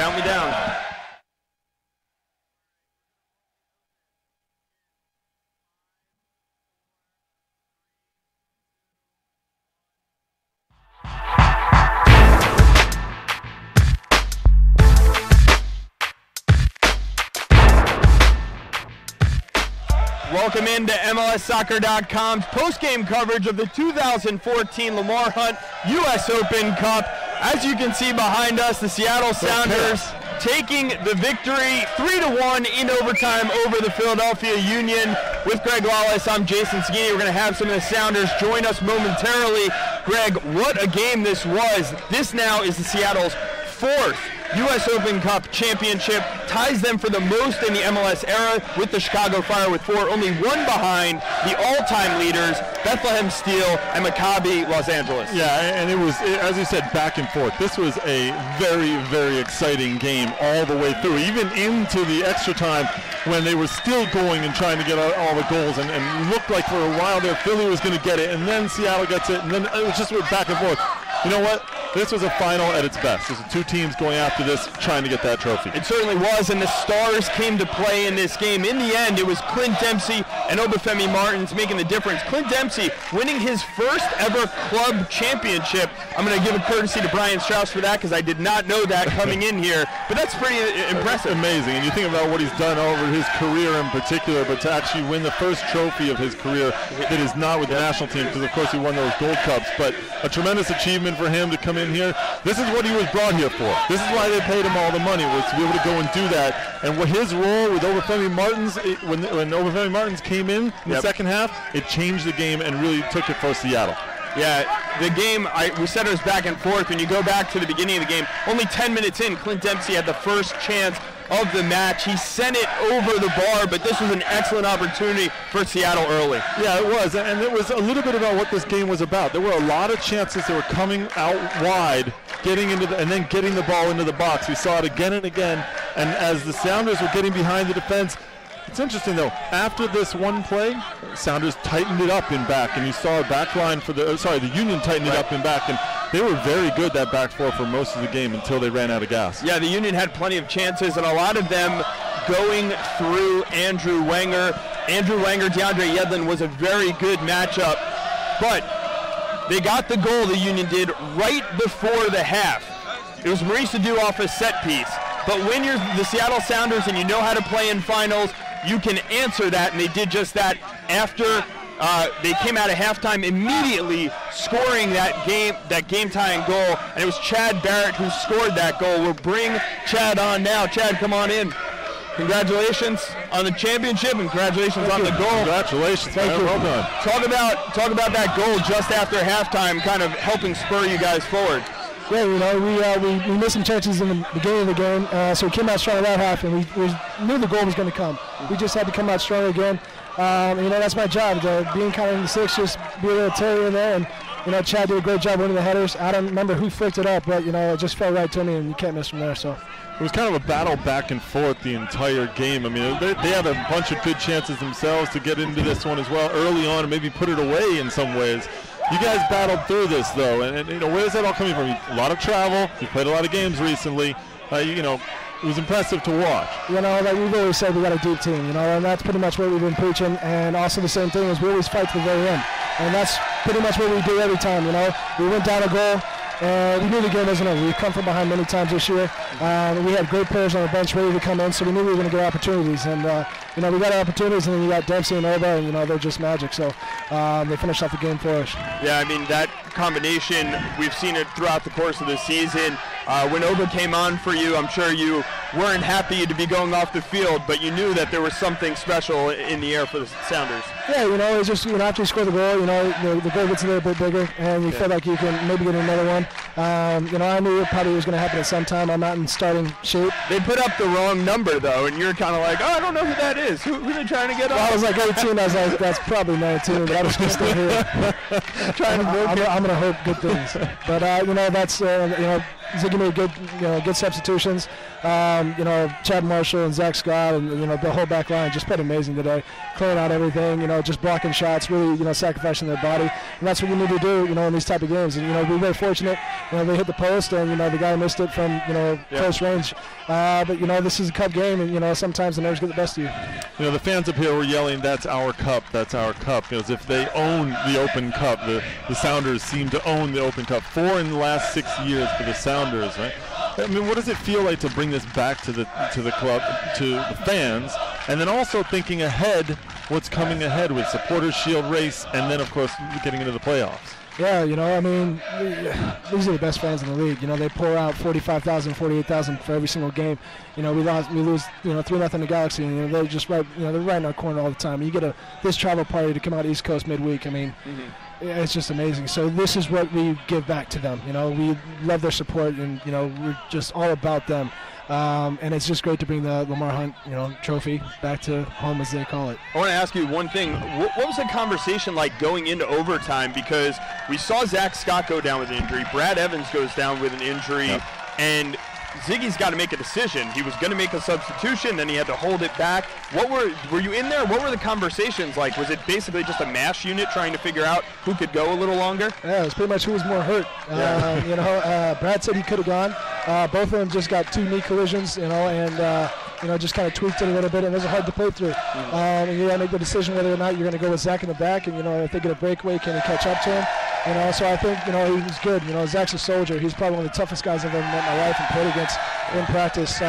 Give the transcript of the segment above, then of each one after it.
Count me down. Welcome into MLSsoccer.com's post-game coverage of the 2014 Lamar Hunt U.S. Open Cup. As you can see behind us, the Seattle Sounders taking the victory 3-1 in overtime over the Philadelphia Union. With Greg Lalas, I'm Jason Saghini. We're going to have some of the Sounders join us momentarily. Greg, what a game this was. This now is the Seattle's fourth U.S. Open Cup championship, ties them for the most in the MLS era with the Chicago Fire with 4, only one behind the all-time leaders, Bethlehem Steel and Maccabi Los Angeles. Yeah, and it was, as you said, back and forth. This was a very, very exciting game all the way through, even into the extra time when they were still going and trying to get all the goals, and looked like for a while there Philly was going to get it, and then Seattle gets it, and then it was just back and forth. You know what? This was a final at its best. There's two teams going after this, trying to get that trophy. It certainly was, and the stars came to play in this game. In the end, it was Clint Dempsey and Obafemi Martins making the difference. Clint Dempsey winning his first ever club championship. I'm going to give a courtesy to Brian Strauss for that because I did not know that coming in here, but that's pretty impressive. That's amazing, and you think about what he's done over his career in particular, but to actually win the first trophy of his career that is not with the national team, because of course he won those Gold Cups, but a tremendous achievement for him to come in here. This is what he was brought here for. This is why they paid him all the money, was to be able to go and do that. And what his role with Obafemi Martins, when Obafemi Martins came in the second half, it changed the game and really took it for Seattle. Yeah, the game, we said it was back and forth. When you go back to the beginning of the game, only 10 minutes in, Clint Dempsey had the first chance of the match. He sent it over the bar, but this was an excellent opportunity for Seattle early. Yeah, it was, and it was a little bit about what this game was about. There were a lot of chances that were coming out wide, getting into and then getting the ball into the box. We saw it again and again, and as the Sounders were getting behind the defense, it's interesting though, after this one play, Sounders tightened it up in back, and you saw a back line for the Union tightened it up in back, and they were very good that back four for most of the game until they ran out of gas. Yeah, the Union had plenty of chances, and a lot of them going through Andrew Wenger. Andrew Wenger, DeAndre Yedlin was a very good matchup, but they got the goal, the Union did, right before the half. It was Maurice Adu off a set piece, but when you're the Seattle Sounders and you know how to play in finals, you can answer that, and they did just that after they came out of halftime, immediately scoring that game-tying goal, and it was Chad Barrett who scored that goal. We'll bring Chad on now. Chad, come on in. Congratulations on the championship, and congratulations on the goal. Congratulations, man. Well done. Talk about that goal just after halftime, kind of helping spur you guys forward. Yeah, you know, we missed some chances in the beginning of the game, so we came out strong that half, and we knew the goal was going to come. We just had to come out strong again. You know, that's my job, being kind of in the six, just be a little terrier in there, and you know, Chad did a great job winning the headers. I don't remember who flicked it up, but you know, it just felt right to me, and you can't miss from there. So it was kind of a battle back and forth the entire game. I mean, they had a bunch of good chances themselves to get into this one as well early on and maybe put it away in some ways. You guys battled through this, though, and you know, where is that all coming from? A lot of travel. You played a lot of games recently. You know, it was impressive to watch. You know, like we've always said, we got a deep team, you know, and that's pretty much what we've been preaching. And also the same thing is we always fight to the very end. And that's pretty much what we do every time, you know. We went down a goal, and we knew the game wasn't over. We've come from behind many times this year. We had great players on the bench ready to come in, so we knew we were going to get opportunities. And, you know, we got opportunities, and then you got Dempsey and Oba, and, you know, they're just magic. So they finished off the game for us. Yeah, I mean, that combination, we've seen it throughout the course of the season. When Oba came on for you, I'm sure you weren't happy to be going off the field, but you knew that there was something special in the air for the Sounders. Yeah, you know, it's just, you know, after you score the goal, you know, the goal gets a little bit bigger, and you feel like you can maybe get another one. You know, I knew it probably was going to happen at some time. I'm not in starting shape. They put up the wrong number, though, and you're kind of like, oh, I don't know who that is. Who are they trying to get on? Well, I was like 18. I was like, that's probably 19, but I'm just going to stay here. I'm going to hope good things. But, you know, that's, you know, Ziggy made good substitutions. Chad Marshall and Zach Scott and the whole back line just played amazing today, clearing out everything. Just blocking shots, really sacrificing their body, and that's what you need to do. In these type of games. And we're very fortunate. They hit the post, and the guy missed it from close range. But this is a cup game, and sometimes the nerves get the best of you. The fans up here were yelling, "That's our cup! That's our cup!" As if they own the Open Cup. The Sounders seem to own the Open Cup. 4 in the last 6 years for the Sounders, right? I mean, what does it feel like to bring this back to the club, to the fans, and then also thinking ahead, what's coming ahead with Supporters Shield race, and then of course getting into the playoffs? Yeah, these are the best fans in the league. They pour out 45,000, 48,000 for every single game. We lose 3-0 to Galaxy, and they're just right, they're right in our corner all the time. You get this travel party to come out East Coast midweek. I mean, it's just amazing. So this is what we give back to them. We love their support, and we're just all about them. And it's just great to bring the Lamar Hunt, trophy back to home, as they call it. I want to ask you one thing. What was the conversation like going into overtime? Because we saw Zach Scott go down with an injury. Brad Evans goes down with an injury. And Ziggy's got to make a decision. He was going to make a substitution, then he had to hold it back. Were you in there? What were the conversations like? Was it basically just a mash unit trying to figure out who could go a little longer? Yeah, it was pretty much who was more hurt. Brad said he could have gone. Both of them just got 2 knee collisions, and just kind of tweaked it a little bit, and those are hard to play through. And you got to make the decision whether or not you're going to go with Zach in the back, and if they get a breakaway, can he catch up to him? So I think he was good. Zach's a soldier. He's probably one of the toughest guys I've ever met in my life and played against in practice.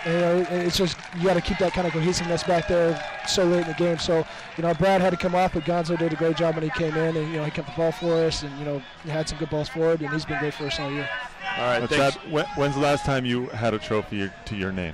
It's just you got to keep that kind of cohesiveness back there so late in the game. So Brad had to come off, but Gonzo did a great job when he came in, and he kept the ball for us, and he had some good balls forward, and he's been great for us all year. All right, Chad, when's the last time you had a trophy to your name?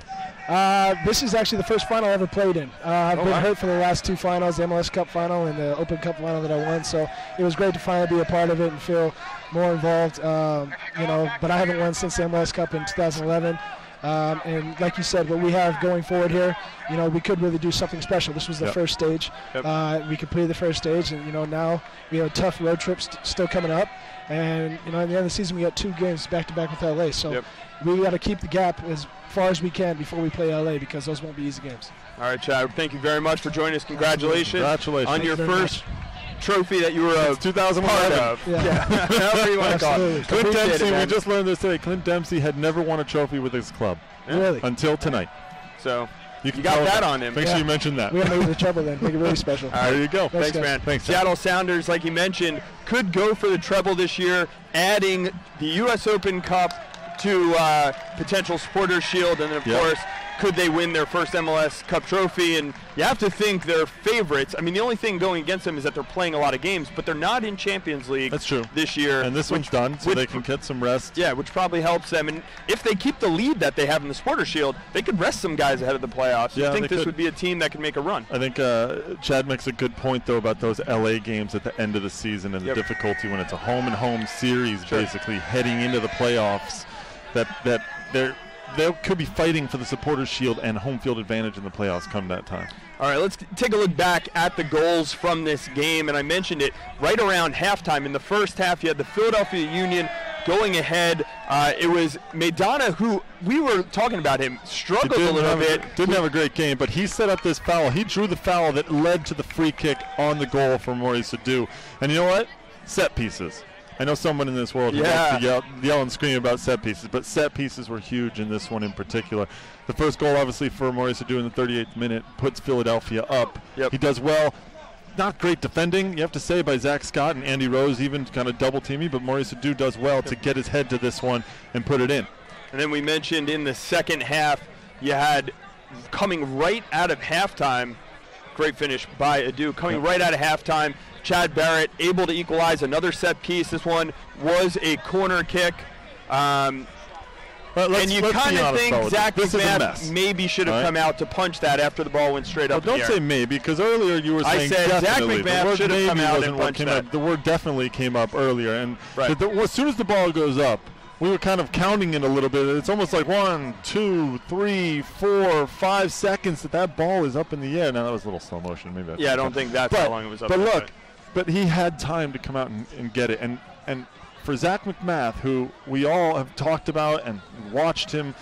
This is actually the first final I ever played in. I've been hurt for the last 2 finals, the MLS Cup final and the Open Cup final that I won. So it was great to finally be a part of it and feel more involved. But I haven't won since the MLS Cup in 2011. And like you said, what we have going forward here, we could really do something special. This was the first stage. We completed the first stage, and now we have a tough road trip still coming up. And at the end of the season, we got 2 games back-to-back with LA. So we got to keep the gap as far as we can before we play LA, because those won't be easy games. All right, Chad, thank you very much for joining us. Congratulations on your first trophy that you were a 2011 part of. However you want to call it. Clint Dempsey, we just learned this today. Clint Dempsey had never won a trophy with his club. Really? Until tonight. So you got that on him. Make sure you mention that. We got to make it the trouble then. Make it really special. All right, there you go. Thanks, man. Thanks. Seattle Sounders, like you mentioned, could go for the treble this year, adding the U.S. Open Cup to potential Supporters Shield, and then, of course, could they win their first MLS Cup trophy? And you have to think they're favorites. I mean, the only thing going against them is that they're playing a lot of games, but they're not in Champions League this year. And this one's done, so they can get some rest. Yeah, which probably helps them. And if they keep the lead that they have in the Supporters Shield, they could rest some guys ahead of the playoffs. I think this would be a team that could make a run. I think Chad makes a good point, though, about those LA games at the end of the season and the difficulty when it's a home-and-home series, basically, heading into the playoffs, that they could be fighting for the Supporters Shield and home field advantage in the playoffs come that time. All right, let's take a look back at the goals from this game, and I mentioned it right around halftime. In the first half, you had the Philadelphia Union going ahead. It was Maidana, who we were talking about him, struggled a little bit. Didn't have a great game, but he set up this foul. He drew the foul that led to the free kick on the goal for Maurice Adu. And you know what? Set pieces. I know someone in this world who likes to yell and scream about set pieces, but set pieces were huge in this one in particular. The first goal, obviously, for Maurice Adu in the 38th minute puts Philadelphia up. He does well. Not great defending, you have to say, by Zach Scott and Andy Rose, even kind of double teaming, but Maurice Adu does well to get his head to this one and put it in. And then we mentioned in the second half, you had coming right out of halftime, great finish by Adu, coming right out of halftime, Chad Barrett able to equalize another set piece. This one was a corner kick. And you kind of think Zach Mcmath maybe should have come out to punch that after the ball went straight up in the air. Don't say maybe, because earlier you were saying definitely. Zach Mcmath should have come out and punched that. The word definitely came up earlier. And as soon as the ball goes up, we were kind of counting it a little bit. It's almost like 1, 2, 3, 4, 5 seconds that ball is up in the air. Now, that was a little slow motion. Maybe. I don't think that's how long it was up. But look, but he had time to come out and get it. And for Zach Mcmath, who we all have talked about and watched him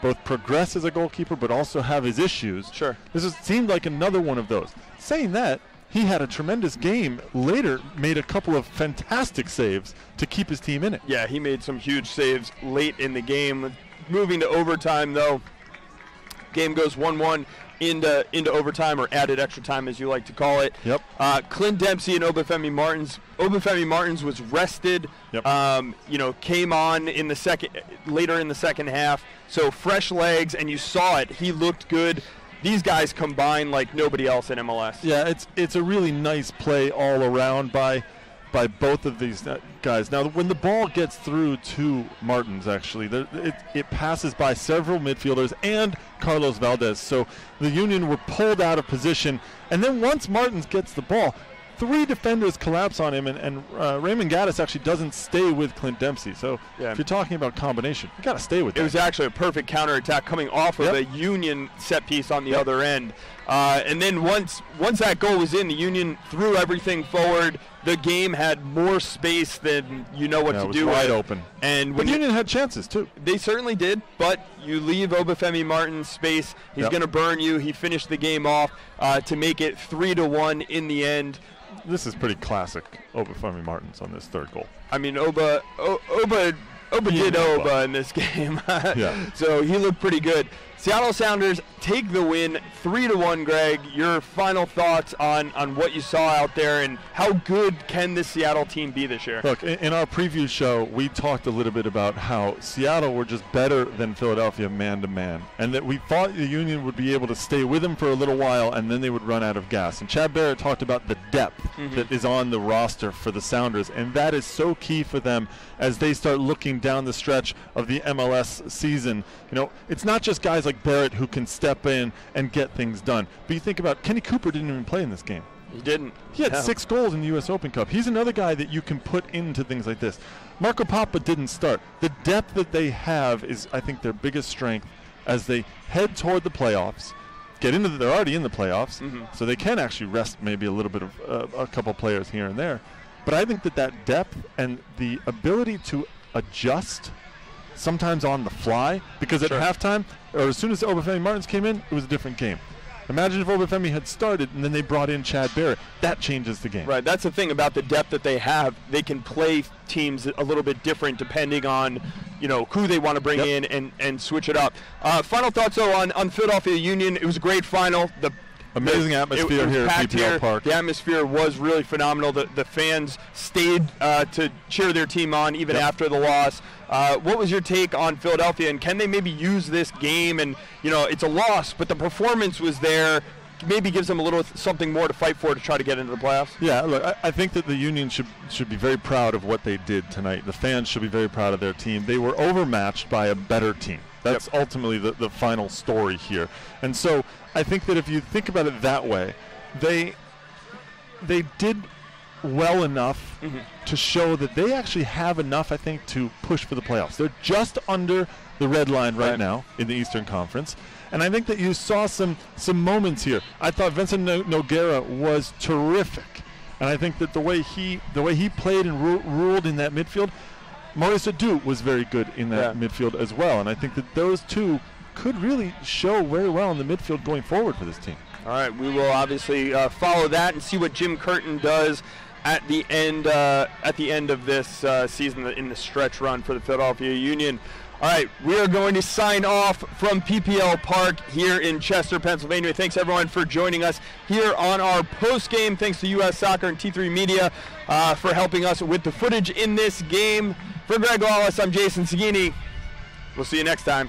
both progress as a goalkeeper but also have his issues. Sure. Seemed like another one of those. Saying that, he had a tremendous game later, made a couple of fantastic saves to keep his team in it. Yeah, he made some huge saves late in the game. Moving to overtime, though, game goes 1-1 into overtime, or added extra time, as you like to call it. Yep. Clint Dempsey and Obafemi Martins was rested. Yep. Came on later in the second half. So fresh legs, and you saw it. He looked good. These guys combine like nobody else in MLS. Yeah, it's a really nice play all around by both of these guys. Now, when the ball gets through to Martins, actually, it passes by several midfielders and Carlos Valdez. So the Union were pulled out of position. And then once Martins gets the ball, 3 defenders collapse on him, and Raymond Gaddis actually doesn't stay with Clint Dempsey. So if you're talking about combination, you got to stay with that. It was actually a perfect counterattack coming off of a Union set piece on the other end. And then once that goal was in, the Union threw everything forward. The game had more space than you know what to do. It was wide open. And when Union had chances too. They certainly did, but you leave Obafemi Martins space. He's going to burn you. He finished the game off to make it 3-1 in the end. This is pretty classic Obafemi Martins on this third goal. I mean, Oba did Oba in this game. So he looked pretty good. Seattle Sounders take the win 3-1. Greg, your final thoughts on what you saw out there, and how good can this Seattle team be this year? Look, in our preview show, we talked a little bit about how Seattle were just better than Philadelphia man-to-man, and that we thought the Union would be able to stay with them for a little while, and then they would run out of gas. And Chad Barrett talked about the depth that is on the roster for the Sounders, and that is so key for them as they start looking down the stretch of the MLS season. It's not just guys like Barrett who can step in and get things done. But you think about Kenny Cooper didn't even play in this game. He didn't. He had 6 goals in the U.S. Open Cup. He's another guy that you can put into things like this. Marco Papa didn't start. The depth that they have is, I think, their biggest strength as they head toward the playoffs. They're already in the playoffs, so they can actually rest maybe a little bit of a couple players here and there. But I think that depth and the ability to adjust sometimes on the fly, because at halftime, or as soon as Obafemi Martins came in, it was a different game. Imagine if Obafemi had started and then they brought in Chad Barrett. That changes the game. Right, that's the thing about the depth that they have. They can play teams a little bit different depending on, who they want to bring in and switch it up. Final thoughts, though, on Philadelphia Union. It was a great final. Amazing atmosphere here at PPL Park. The atmosphere was really phenomenal. The fans stayed to cheer their team on even after the loss. What was your take on Philadelphia, and can they maybe use this game? And it's a loss, but the performance was there. Maybe gives them a little something more to fight for to try to get into the playoffs. Yeah, look, I think that the Union should be very proud of what they did tonight. The fans should be very proud of their team. They were overmatched by a better team. That's ultimately the final story here. And so I think that if you think about it that way, they did well enough to show that they actually have enough, I think, to push for the playoffs. They're just under the red line right now in the Eastern Conference. And I think that you saw some moments here. I thought Vincent Nogueira was terrific. And I think that the way he played and ruled in that midfield, Maurice Adu was very good in that midfield as well. And I think that those two could really show very well in the midfield going forward for this team. All right, we will obviously follow that and see what Jim Curtin does at the end of this season in the stretch run for the Philadelphia Union. All right, we are going to sign off from PPL Park here in Chester, Pennsylvania. Thanks, everyone, for joining us here on our post-game. Thanks to U.S. Soccer and T3 Media for helping us with the footage in this game. For Greg Lalas, I'm Jason Saghini. We'll see you next time.